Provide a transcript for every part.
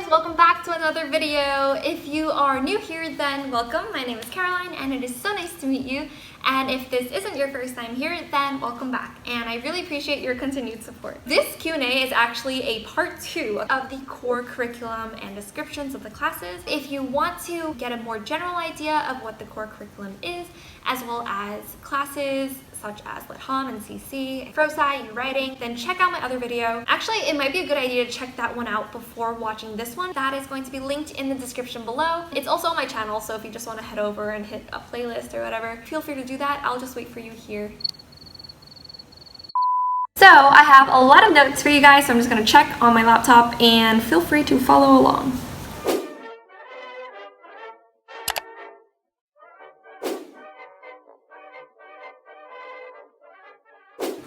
welcome back to another video. If you are new here, then welcome. My name is Caroline and it is so nice to meet you. And if this isn't your first time here, then welcome back. And I really appreciate your continued support. This Q&A is actually a part 2 of the core curriculum and descriptions of the classes. If you want to get a more general idea of what the core curriculum is, as well as classes such as Lit Hum and CC, Phys Ed, writing, then check out my other video. Actually, it might be a good idea to check that one out before watching this one. That is going to be linked in the description below. It's also on my channel, so if you just want to head over and hit a playlist or whatever, feel free to do that. I'll just wait for you here. So I have a lot of notes for you guys, so I'm just going to check on my laptop and feel free to follow along.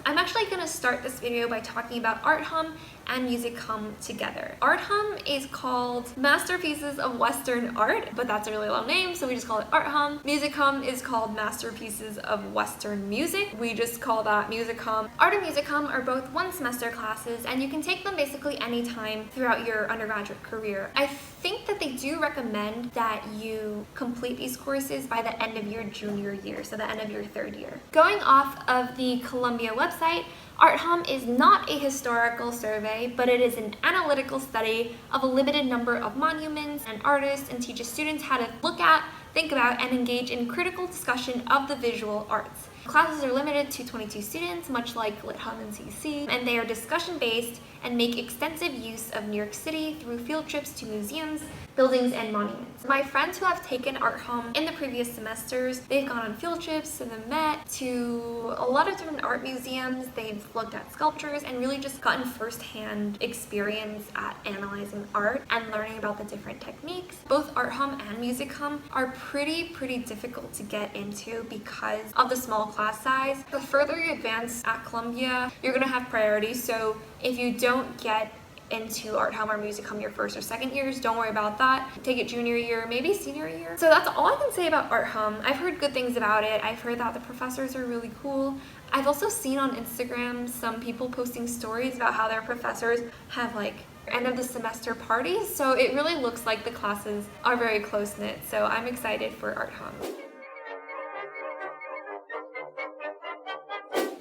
I'm actually going to start this video by talking about Art Hum and Music Hum together. Art Hum is called Masterpieces of Western Art, but that's a really long name, so we just call it Art Hum. Music Hum is called Masterpieces of Western Music. We just call that Music Hum. Art and Music Hum are both one semester classes, and you can take them basically anytime throughout your undergraduate career. I think that they do recommend that you complete these courses by the end of your junior year, so the end of your third year. Going off of the Columbia website, Art Hum is not a historical survey, but it is an analytical study of a limited number of monuments and artists, and teaches students how to look at, think about, and engage in critical discussion of the visual arts. Classes are limited to 22 students, much like Lit Hum and CC, and they are discussion-based and make extensive use of New York City through field trips to museums, buildings, and monuments. My friends who have taken Art Hum in the previous semesters, they've gone on field trips to the Met, to a lot of different art museums. They've looked at sculptures and really just gotten first-hand experience at analyzing art and learning about the different techniques. Both Art Hum and Music Hum are pretty difficult to get into because of the small class size. The further you advance at Columbia, you're gonna have priority, so if you don't get into Art Hum or Music Hum your first or second years, don't worry about that. Take it junior year, maybe senior year. So that's all I can say about Art Hum. I've heard good things about it. I've heard that the professors are really cool. I've also seen on Instagram some people posting stories about how their professors have like end of the semester parties, so it really looks like the classes are very close-knit, so I'm excited for Art Hum.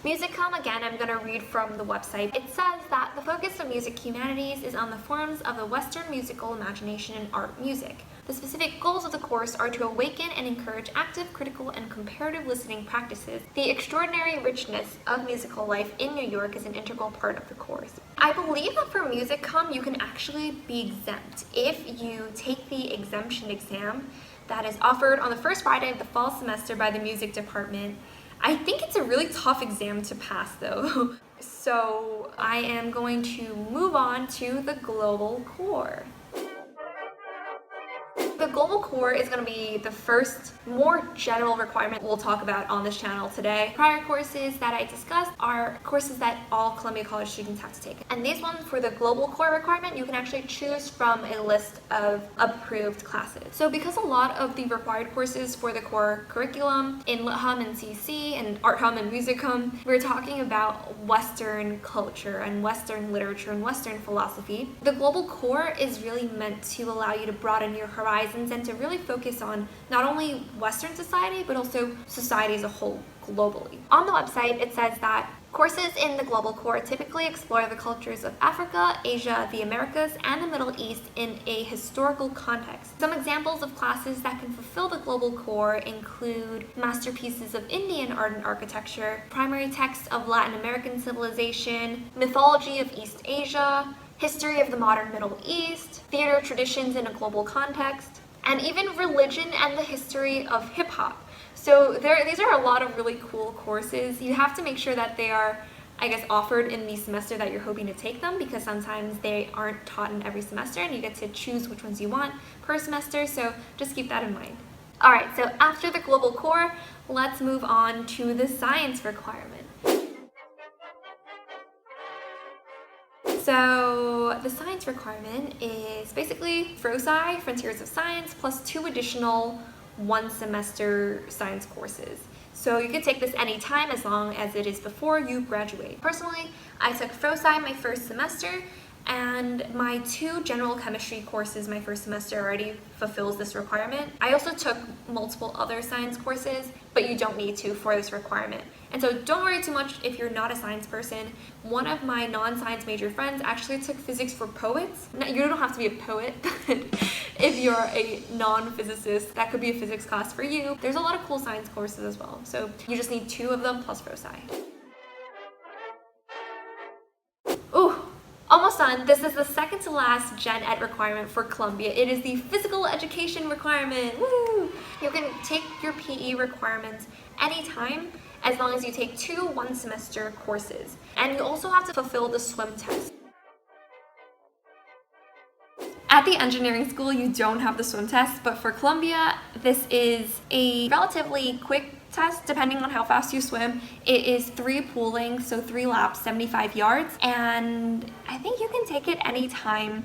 Music Hum, again, I'm going to read from the website. It says that the focus of Music Humanities is on the forms of the Western musical imagination and art music. The specific goals of the course are to awaken and encourage active, critical, and comparative listening practices. The extraordinary richness of musical life in New York is an integral part of the course. I believe that for Music Hum, you can actually be exempt if you take the exemption exam that is offered on the first Friday of the fall semester by the music department. I think it's a really tough exam to pass though. So I am going to move on to the global core. The global core is going to be the first more general requirement we'll talk about on this channel today. Prior courses that I discussed are courses that all Columbia College students have to take. And these ones, for the global core requirement, you can actually choose from a list of approved classes. So because a lot of the required courses for the core curriculum in Lit Hum and CC and Art Hum and Music Hum, we're talking about Western culture and Western literature and Western philosophy. The global core is really meant to allow you to broaden your horizons and to really focus on not only Western society, but also society as a whole globally. On the website, it says that courses in the global core typically explore the cultures of Africa, Asia, the Americas, and the Middle East in a historical context. Some examples of classes that can fulfill the global core include masterpieces of Indian art and architecture, primary texts of Latin American civilization, mythology of East Asia, history of the modern Middle East, theater traditions in a global context, and even religion and the history of hip-hop. So these are a lot of really cool courses. You have to make sure that they are, I guess, offered in the semester that you're hoping to take them, because sometimes they aren't taught in every semester and you get to choose which ones you want per semester, so just keep that in mind. Alright, so after the global core, let's move on to the science requirement. So the science requirement is basically Phys Ed, Frontiers of Science, plus 2 additional one-semester science courses. So you can take this anytime as long as it is before you graduate. Personally, I took Phys Ed my first semester, And my 2 general chemistry courses my first semester already fulfills this requirement. I also took multiple other science courses, but you don't need to for this requirement. And so don't worry too much if you're not a science person. One of my non-science major friends actually took physics for poets. Now, you don't have to be a poet, but if you're a non-physicist, that could be a physics class for you. There's a lot of cool science courses as well. So you just need 2 of them plus foci. Ooh. Almost done. This is the second to last Gen Ed requirement for Columbia. It is the physical education requirement. Woo! You can take your PE requirements anytime as long as you take 2 one-semester courses. And you also have to fulfill the swim test. At the engineering school, you don't have the swim test, but for Columbia, this is a relatively quick test depending on how fast you swim. It is 3 pooling, so 3 laps, 75 yards, and I think you can take it anytime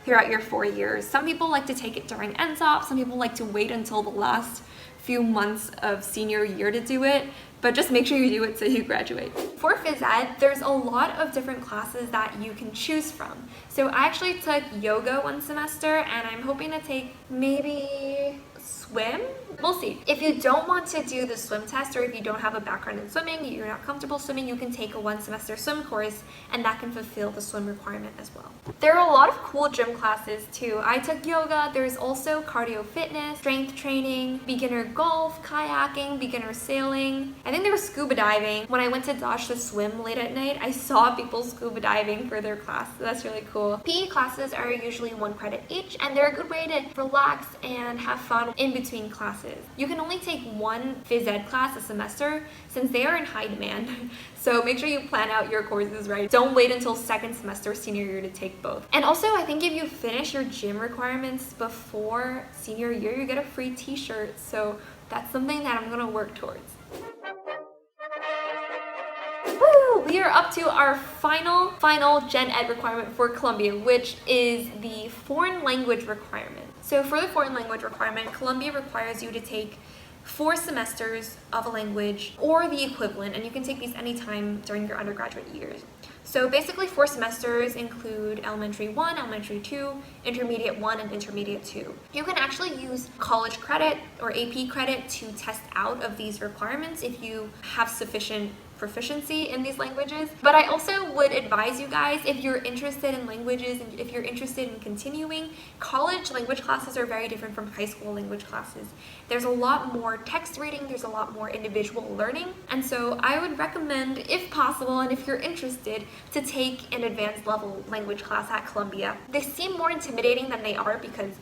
throughout your 4 years. Some people like to take it during NSOP, some people like to wait until the last few months of senior year to do it, but just make sure you do it so you graduate. For Phys Ed, there's a lot of different classes that you can choose from. So I actually took yoga one semester, and I'm hoping to take maybe swim? We'll see. If you don't want to do the swim test, or if you don't have a background in swimming, you're not comfortable swimming, you can take a one-semester swim course, and that can fulfill the swim requirement as well. There are a lot of cool gym classes too. I took yoga. There's also cardio fitness, strength training, beginner golf, kayaking, beginner sailing. I think there was scuba diving. When I went to Dodge to swim late at night, I saw people scuba diving for their class. So that's really cool. PE classes are usually 1 credit each, and they're a good way to relax and have fun in between classes. You can only take 1 Phys Ed class a semester since they are in high demand. So make sure you plan out your courses right. Don't wait until 2nd semester senior year to take both. And also, I think if you finish your gym requirements before senior year, you get a free t-shirt. So that's something that I'm gonna work towards. Woo! We are up to our final Gen Ed requirement for Columbia, which is the foreign language requirement. So for the foreign language requirement, Columbia requires you to take 4 semesters of a language or the equivalent, and you can take these anytime during your undergraduate years. So basically 4 semesters include elementary 1, elementary 2, intermediate 1, and intermediate 2. You can actually use college credit or AP credit to test out of these requirements if you have sufficient proficiency in these languages. But I also would advise you guys, if you're interested in languages and if you're interested in continuing, college language classes are very different from high school language classes. There's a lot more text reading, there's a lot more individual learning, and so I would recommend, if possible and if you're interested, to take an advanced level language class at Columbia. They seem more intimidating than they are because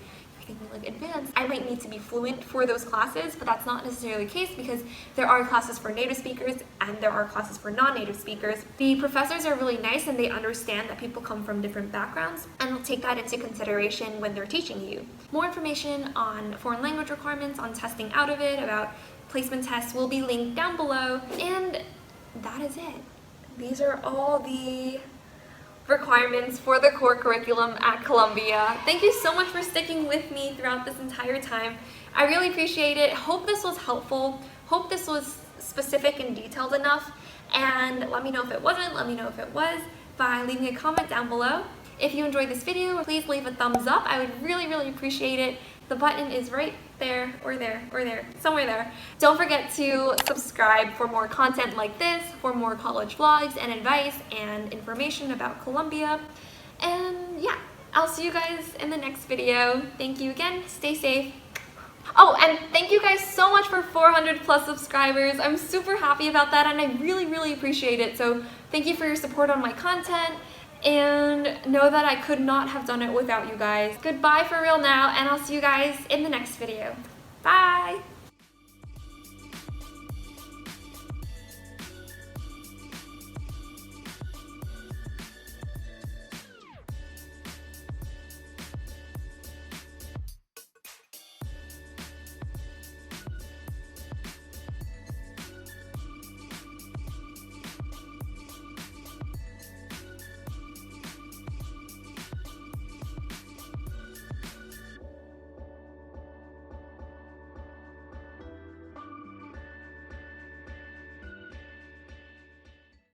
like advanced, I might need to be fluent for those classes, but that's not necessarily the case because there are classes for native speakers and there are classes for non-native speakers. The professors are really nice and they understand that people come from different backgrounds and will take that into consideration when they're teaching you. More information on foreign language requirements, on testing out of it, about placement tests will be linked down below, and that is it. These are all the requirements for the core curriculum at Columbia. Thank you so much for sticking with me throughout this entire time. I really appreciate it. Hope this was helpful. Hope this was specific and detailed enough. And let me know if it wasn't. Let me know if it was by leaving a comment down below. If you enjoyed this video, please leave a thumbs up. I would really appreciate it. The button is right there, or there, or there, somewhere there. Don't forget to subscribe for more content like this, for more college vlogs and advice and information about Columbia. And yeah, I'll see you guys in the next video. Thank you again, stay safe. Oh, and thank you guys so much for 400 plus subscribers. I'm super happy about that and I really appreciate it. So thank you for your support on my content. And know that I could not have done it without you guys. Goodbye for real now, and I'll see you guys in the next video. Bye!